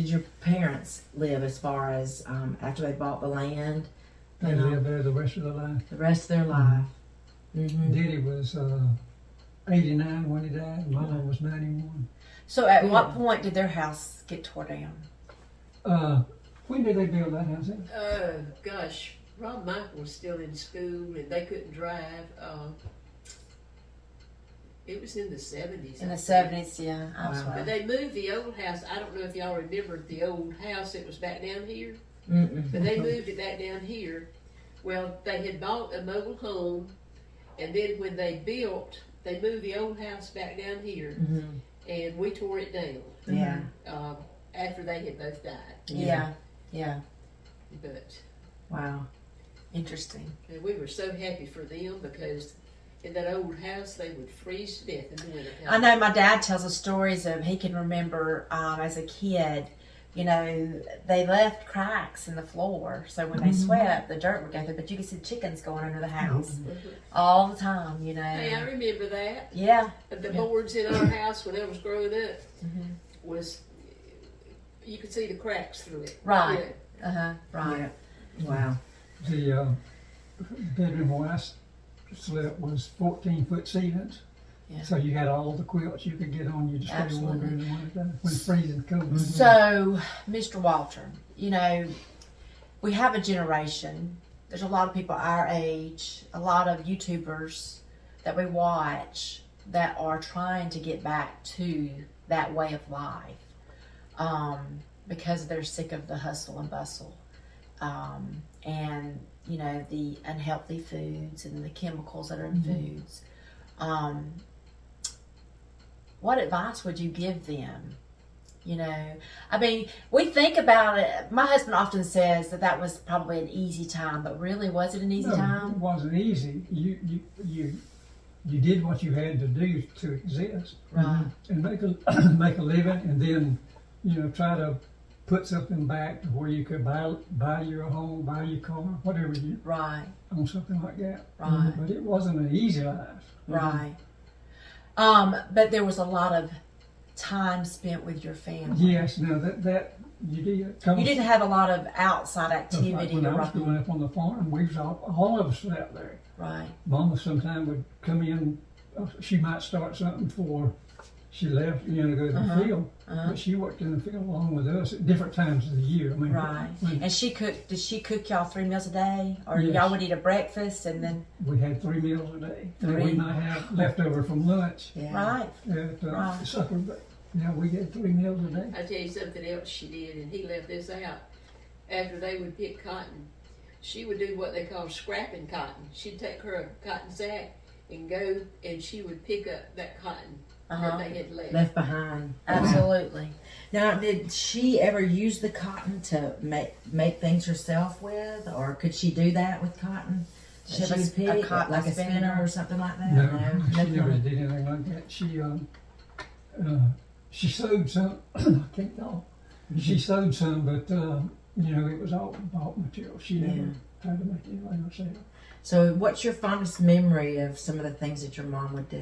your parents live? As far as after they bought the land, They lived there the rest of their life. the rest of their life. Daddy was 89 when he died. Mama was 91. So at what point did their house get tore down? When did they build that house? Gosh, Rob Michael was still in school and they couldn't drive. It was in the 70s. In the I think. 70s, yeah. Absolutely. But they moved the old house. I don't know if y'all remember the old house that was back down here. But they moved it back down here. Well, they had bought a mobile home, and then when they built, they moved the old house back down here, and we tore it down. Yeah. After they had both died. Yeah. But Wow. Interesting. and we were so happy for them because in that old house they would freeze to death in the winter I know my dad tells us stories of he can remember as a kid, you know, they left cracks in the floor. So when they swept, the dirt would go through, but you could see chickens going under the house all the time, you know. Hey, I remember that. Yeah. The boards in our house when I was growing up was, you could see the cracks through it. Right. Yeah. Right. Wow. The bedroom where I slept was 14-foot ceilings. Yeah. So you had all the quilts you could get on you to stay warm during the winter time when it's freezing cold. So, Mr. Walter, you know, we have a generation. There's a lot of people our age, a lot of YouTubers that we watch that are trying to get back to that way of life because they're sick of the hustle and bustle and, you know, the unhealthy foods and the chemicals that are in foods. What advice would you give them? You know, I mean, we think about it. My husband often says that was probably an easy time, but really, was it an easy No, time? it wasn't easy. You did what you had to do to exist, Right. and make a living, and then try to put something back to where you could buy your home, buy your car, whatever you Right. on something like that. Right. But it wasn't an easy life. Right. But there was a lot of time spent with your family. Yes, no, that you did. You didn't have a lot of outside Like activity. when I was right. growing up on the farm, we was all of us slept there. Right. Mama sometimes would come in. She might start something before she left, to go to the field. But she worked in the field along with us at different times of the year. I mean, Right. And she cooked. Did she cook y'all 3 meals a day, or Yes. y'all would eat a breakfast and then? we had 3 meals a day. And Three. we might have leftover from lunch Yeah. Right. at Right. supper. But we had 3 meals a day. I tell you something else she did, and he left this out. After they would pick cotton, she would do what they call scrapping cotton. She'd take her cotton sack and go, and she would pick up that cotton that they had Left behind. Absolutely. Now, did she ever use the cotton to make things herself with, or could she do that with cotton? Did she She ever was a pick cotton like a spinner? spinner or something like that? No, she nothing. never did anything like that. She sewed some. I can't talk. She sewed some, but it was all bought material. She never tried to make anything herself. So, what's your fondest memory of some of the things that your mom would do?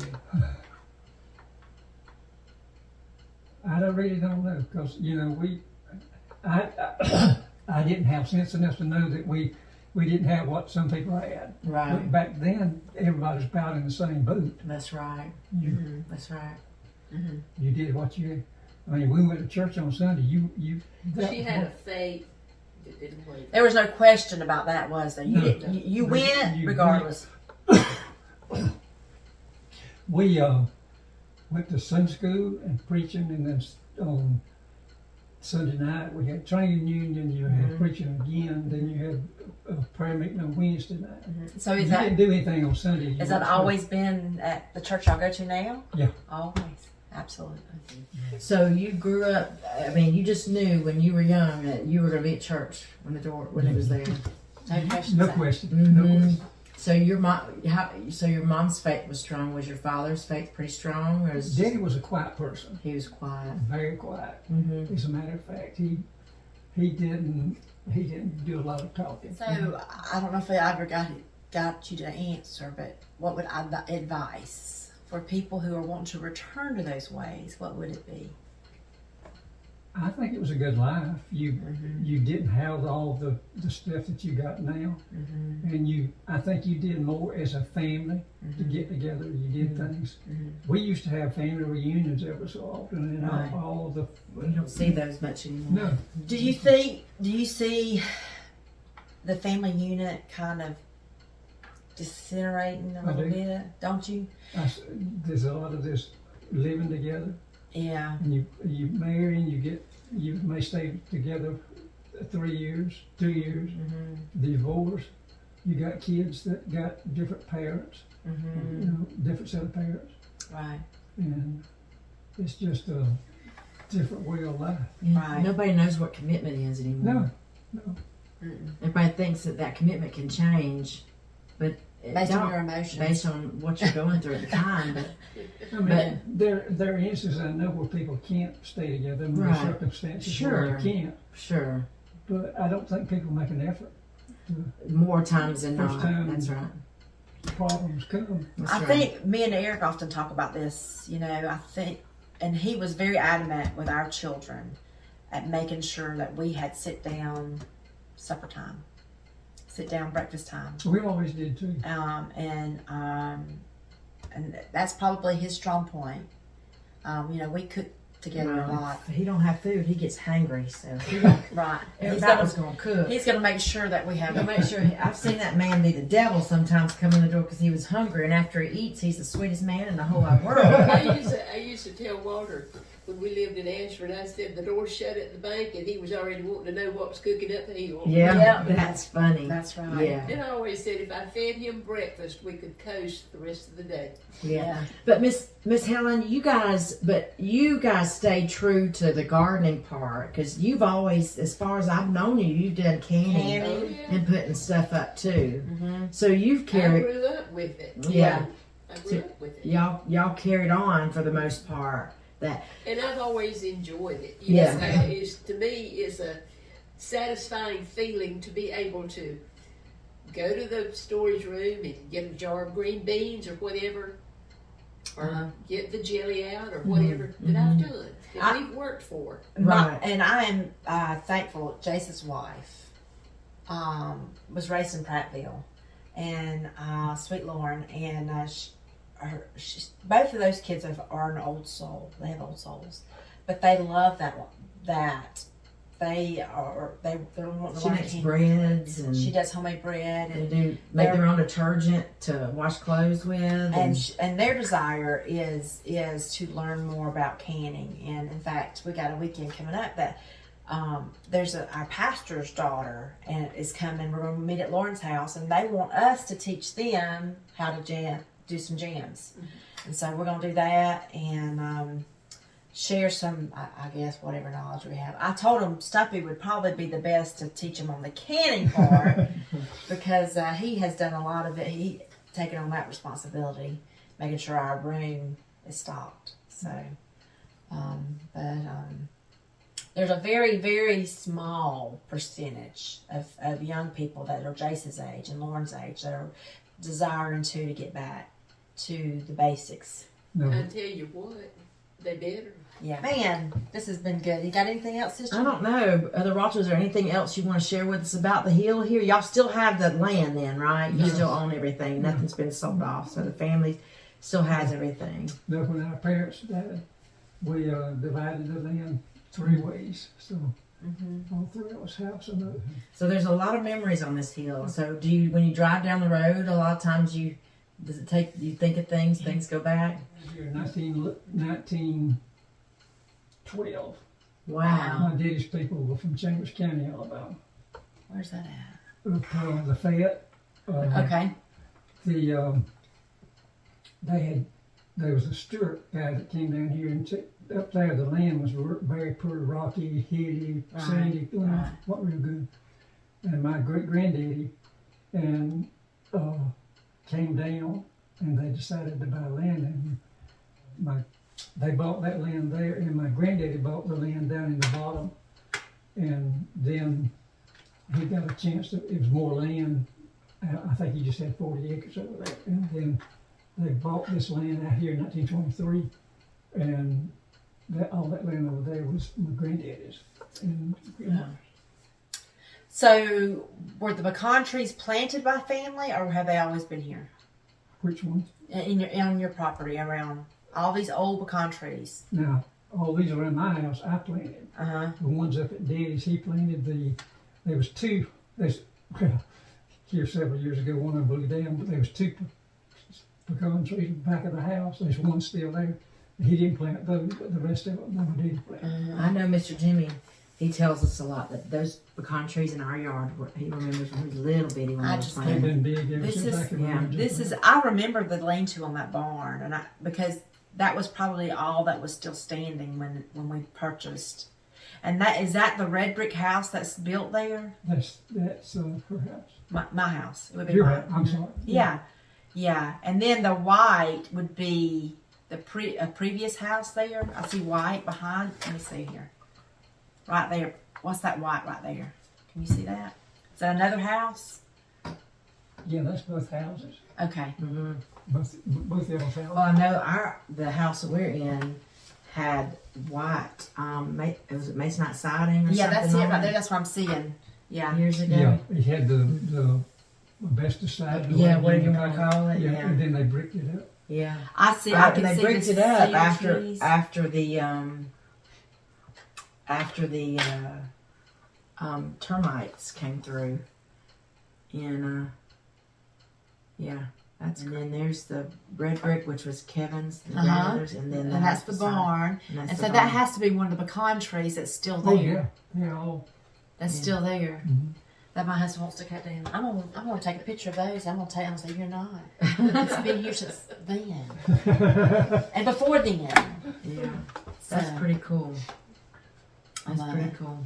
I really don't know because I didn't have sense enough to know that we didn't have what some people had. Right. But back then, everybody was about in the same boat. That's right. You, That's right. you did what you. I mean, we went to church on Sunday. She had a faith that didn't waver. There was no question about that, was there? You No. didn't. You went You regardless. We went to Sunday school and preaching, and then on Sunday night we had training union. You had preaching again. Then you had a prayer meeting on Wednesday night. So You is that didn't do anything on Sunday. You has that watched always been at the church y'all go to now? Yeah. Always. Absolutely. So you grew up. I mean, you just knew when you were young that you were going to be at church when it was there. No questions No asked. question. No Mhm. question. So your mom's faith was strong. Was your father's faith pretty strong, or is Daddy was a quiet person, he was quiet? very quiet. Mm-hmm. As a matter of fact, he didn't do a lot of talking. So I don't know if I ever got you to answer, but what would advice for people who are wanting to return to those ways? What would it be? I think it was a good life. You didn't have all the stuff that you got now, and I think you did more as a family to get together. You did things. We used to have family reunions every so often, and Right. all the You don't see those much anymore. no. Do you see the family unit kind of disintegrating a I little do. bit? Don't you? There's a lot of this living together, Yeah. and you marry, and you may stay together 3 years, 2 years, divorce. You got kids that got different parents, you know, different set of parents, Right. and it's just a different way of life. Right. Nobody knows what commitment is anymore. No. Everybody thinks that commitment can change, but it Based on don't, your emotions. based on what you're going through at the time. But I mean, there are instances I know where people can't stay together under Right. circumstances where Sure. they can't, sure, but I don't think people make an effort. more times than First not. time. That's right. Problems come. That's I right. think me and Eric often talk about this, I think, and he was very adamant with our children at making sure that we had sit down supper time, sit down breakfast time. We always did too. And that's probably his strong point. We cook together a lot. If he don't have food, he gets hangry. So Right. that was going to cook. He's gonna make sure that we have To make sure, I've seen that man be the devil sometimes come in the door because he was hungry, and after he eats, he's the sweetest man in the whole wide world. I used to tell Walter when we lived in Ashford, I said the door shut at the bank and he was already wanting to know what was cooking up the hill. Yeah, Yeah. that's funny. That's right. Yeah, And I always said if I fed him breakfast, we could coast the rest of the day. yeah. But Miss Helen, you guys stay true to the gardening part because you've always, as far as I've known you, you've done canning Oh, yeah. and putting stuff up too. So you've I carried, grew up with it. yeah. I grew up with it. Y'all carried on for the most part. That And I've always enjoyed it. Yeah. To me, it's a satisfying feeling to be able to go to the storage room and get a jar of green beans or whatever, or get the jelly out or whatever that I've done, that we've worked for. Right. And I am thankful. Jason's wife was raised in Prattville, and Sweet Lauren, and both of those kids are an old soul. They have old souls, but they love that. They're wanting to she learn makes candy. breads and She does homemade bread, they and do make their own detergent to wash clothes with. and their desire is to learn more about canning. And in fact, we got a weekend coming up that there's our pastor's daughter and is coming. We're going to meet at Lauren's house, and they want us to teach them how to do some jams. And so we're going to do that and share some, I guess, whatever knowledge we have. I told him Stumpy would probably be the best to teach him on the canning part because he has done a lot of it. He taken on that responsibility, making sure our room is stocked. So, there's a very, very small percentage of young people that are Jace's age and Lauren's age that are desiring to get back to the basics. No. I tell you what, they better. Yeah, man, this has been good. You got anything else, sister? I don't know, Other Rogers, is there anything else you want to share with us about the hill here? Y'all still have the land then, right? You still own everything. Nothing's been sold off, so the family still has everything. No, when our parents died, we divided the land 3 ways. So all 3 of us have some of it. So there's a lot of memories on this hill. So do you, when you drive down the road, a lot of times you think of things go back? Year 1912. Wow. My daddy's people were from Chambers County, Alabama. Where's that at? The Fayette. Okay. They there was a Stewart guy that came down here and took, up there the land was very poor, rocky, hilly, sandy, what real good. And my great granddaddy and came down and they decided to buy land, and they bought that land there, and my granddaddy bought the land down in the bottom, and then he got a chance to, it was more land. I think he just had 40 acres over there, and then they bought this land out here in 1923, and all that land over there was my granddaddy's. And, So, were the pecan trees planted by family, or have they always been here? which ones? On your property, around all these old pecan trees? Now, all these around my house, I planted. The ones up at Daddy's, he planted there was two, here several years ago, one of them blew down, but there was two pecan trees in the back of the house. There's one still there. He didn't plant those, but the rest of them, Mama did plant. I know Mr. Jimmy, he tells us a lot that those pecan trees in our yard, he remembers when he was little bitty when I they were just They've planted. been big ever This since is- I can yeah, remember. This is, I remember the lean-to on that barn, and because that was probably all that was still standing when we purchased. And is that the red brick house that's built there? That's her house. My house. It would be Your mine. house, I'm sorry. Yeah. And then the white would be a previous house there. I see white behind. Let me see here. Right there. What's that white right there? Can you see that? Is that another house? Yeah, that's both houses. Okay. Both y'all's houses. Well, I know the house that we're in had white, was it masonite siding or Yeah, something that's it on right there. That's what I'm seeing. Yeah. Years ago. Yeah, it had the asbestos side. Yeah, whatever you want to call it. Yeah, Yeah. and then they bricked it up. Yeah. I see. I can they see bricked the it up cedar after trees. after the termites came through. And and then there's the red brick, which was Kevin's, the grandmother's, and then And that's the barn. And, And so that has to be one of the pecan trees that's still there. Oh yeah, yeah. All That's still there. That my husband wants to cut down. I'm gonna take a picture of those. I'm gonna tell him, say you're not. It's been here since then and before then. Yeah, that's So, pretty cool. I That's love pretty it. cool.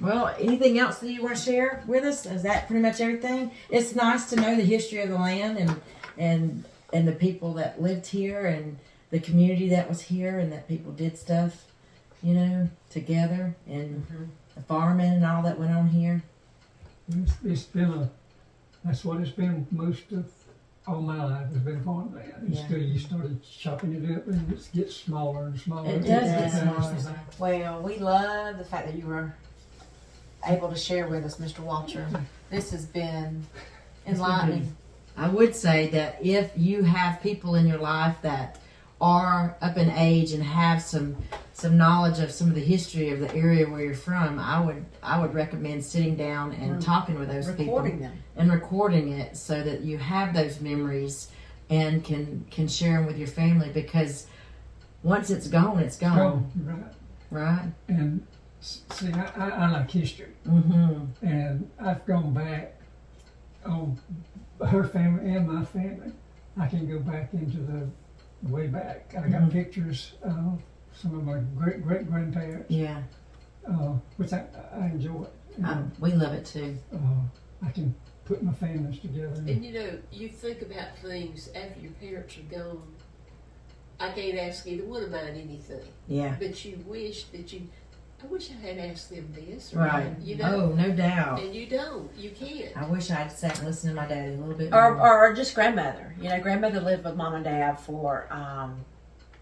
Well, anything else that you want to share with us? Is that pretty much everything? It's nice to know the history of the land and the people that lived here and the community that was here and that people did stuff, together and the farming and all that went on here. it's been that's what it's been most of all my life has been farmland. Until you started chopping it up and it gets smaller and smaller. It does get Yeah. smaller. Well, we love the fact that you were able to share with us, Mr. Walter. This has been enlightening. I would say that if you have people in your life that are up in age and have some knowledge of some of the history of the area where you're from, I would recommend sitting down and talking with those Recording people them. and recording it so that you have those memories and can share them with your family, because once it's gone, it's gone, right? And see, I like history, and I've gone back on her family and my family. I can go back into the way back. I got pictures of some of my great grandparents, Yeah, which I enjoy. we love it too. I can put my families together. And you think about things after your parents are gone. I can't ask either one of mine anything, Yeah, but you wish that I wish I had asked them this. Or, right. Oh, no doubt. And you don't. You can't. I wish I'd sat and listened to my daddy a little bit Or, more. or just grandmother. Grandmother lived with mom and dad for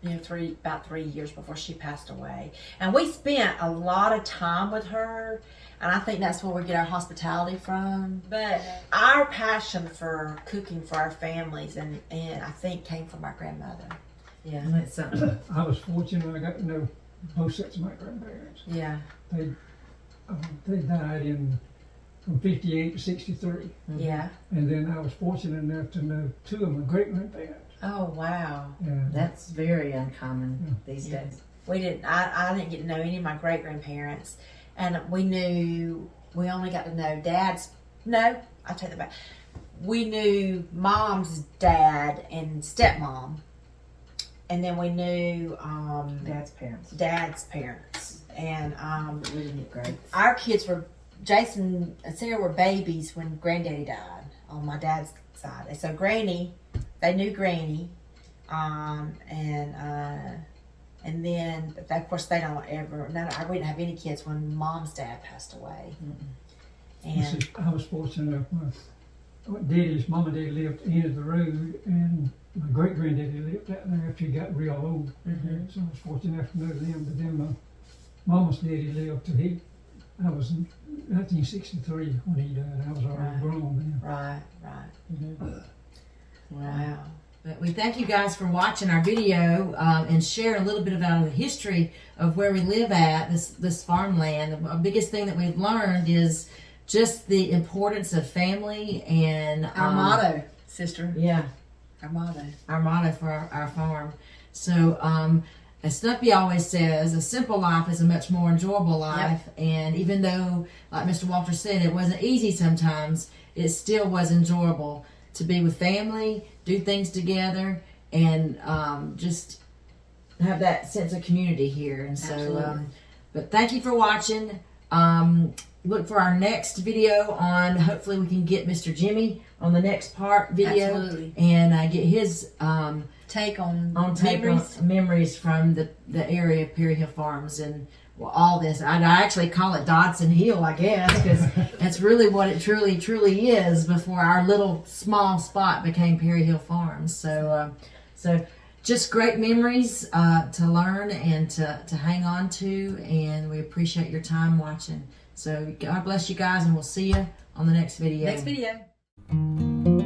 about 3 years before she passed away. And we spent a lot of time with her, and I think that's where we get our hospitality from. But our passion for cooking for our families and I think came from our grandmother. Yeah, that's something. I was fortunate. I got to know both sets of my grandparents. Yeah. They died from 58 to 63. Yeah. And then I was fortunate enough to know two of my great grandparents. Oh, wow. And That's very uncommon these days. We didn't. I didn't get to know any of my great grandparents, and we only got to know Dad's. No, I take that back. We knew Mom's dad and stepmom, and then we knew Dad's parents. Dad's parents, and Really great. our kids were, Jason and Sarah were babies when Granddaddy died on my dad's side, and so Granny, they knew Granny, and then of course they don't ever. We didn't have any kids when Mom's dad passed away. And See, I was fortunate enough. My daddy's mom and daddy lived at the end of the road, and my great granddaddy lived out there after he got real old. So I was fortunate enough to know them. But then my mama's daddy lived till I was in 1963 when he died. I was already grown then. right. Wow. But we thank you guys for watching our video and sharing a little bit about the history of where we live at, this farmland. The biggest thing that we've learned is just the importance of family and Our motto, sister. Yeah, Our motto. our motto for our farm. So, as Snuppy always says, a simple life is a much more enjoyable life. And even though, like Mr. Walter said, it wasn't easy sometimes, it still was enjoyable to be with family, do things together, and just have that sense of community here. And so, but thank you for watching. Look for our next video on, hopefully we can get Mr. Jimmy on the next part video. Absolutely. And get his Take on memories. Memories from the area of Perry Hill Farms and all this. I actually call it Dodson Hill, I guess, because that's really what it truly is before our little small spot became Perry Hill Farms. So just great memories to learn and to hang on to, and we appreciate your time watching. So God bless you guys, and we'll see you on the next video. Next video.